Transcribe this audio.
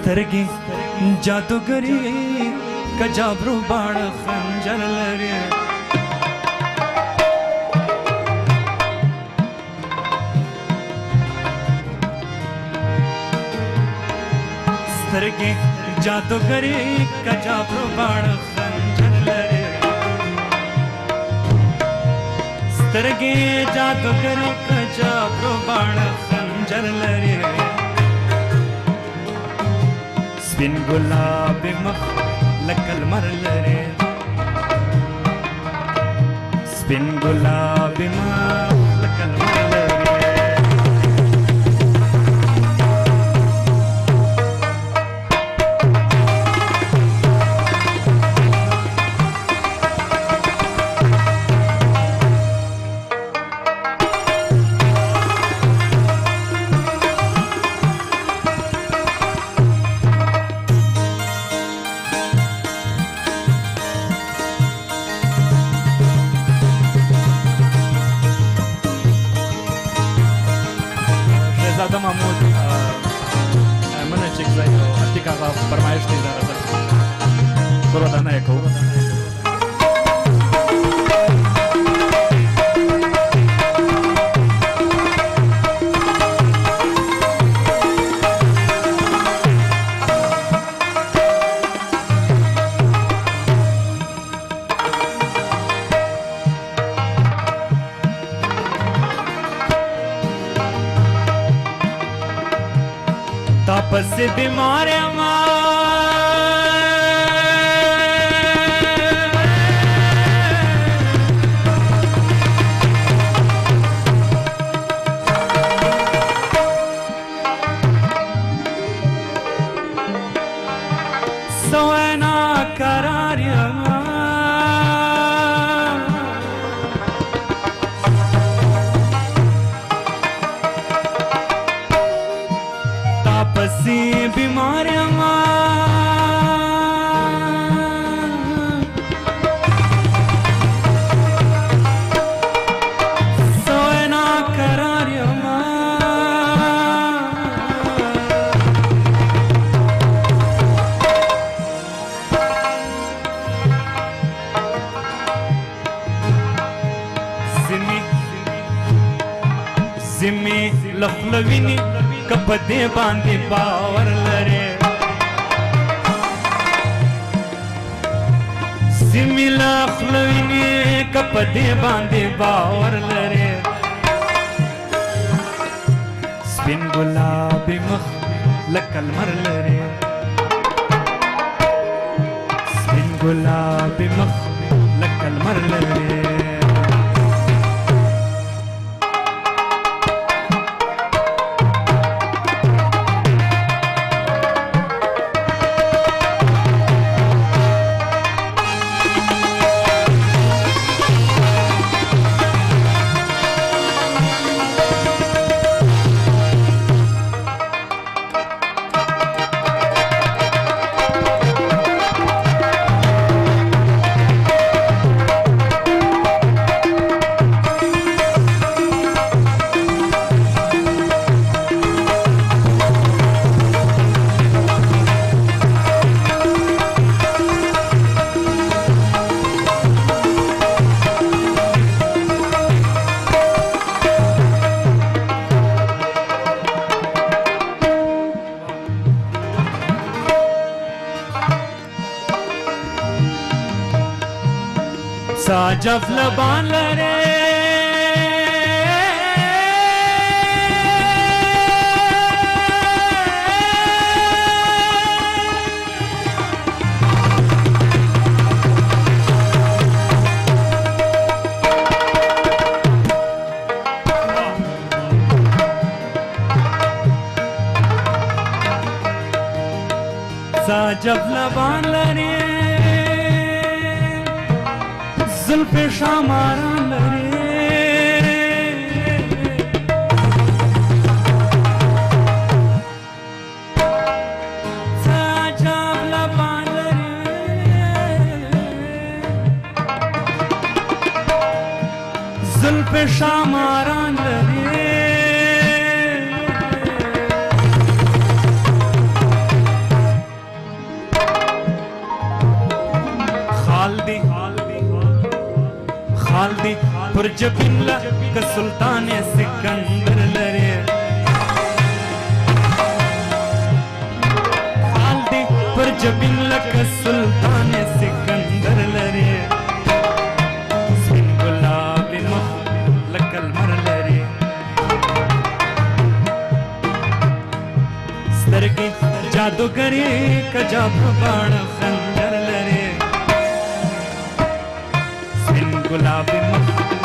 سترګې جادوګري کجابرو باڼ خنجر لري سترګې جادوګري کجابرو باڼ خنجر لري سترګې جادوګري کجابرو باڼ خنجر لري سپین ګلابي مخ لکه لمر لري سپین ګلابي مخ لکه لمر لري شهزاده محمود منه چې ځای او اتیک هغه فرمایش دی دا راځه ګورودانه یې کوو तापस बीमार सोना करार तापसी बीमारियां सोना करारियां जिमी लखलविनी कपदे बांधे बावर लरे जिमी लखलविनी कपदे बांधे बावर लरे स्पिन गुलाबी मख लकल मर लरे स्पिन गुलाबी मख लकल मर लरे साजब लबान लरे साजब लबान लरे जुल्फ़े शामारा लरे साजब लबान लरे जुल्फ़े शामारा लरे पुरजबिन लक सुल्तान सिकंदर लरे खालदी पुरजबिन लक सुल्तान सिकंदर लरे स्पिन गुलाबी मुख लकल मर लरे सरगी जादूगरी कजाब बाण खंजर लरे स्पिन गुलाबी मुख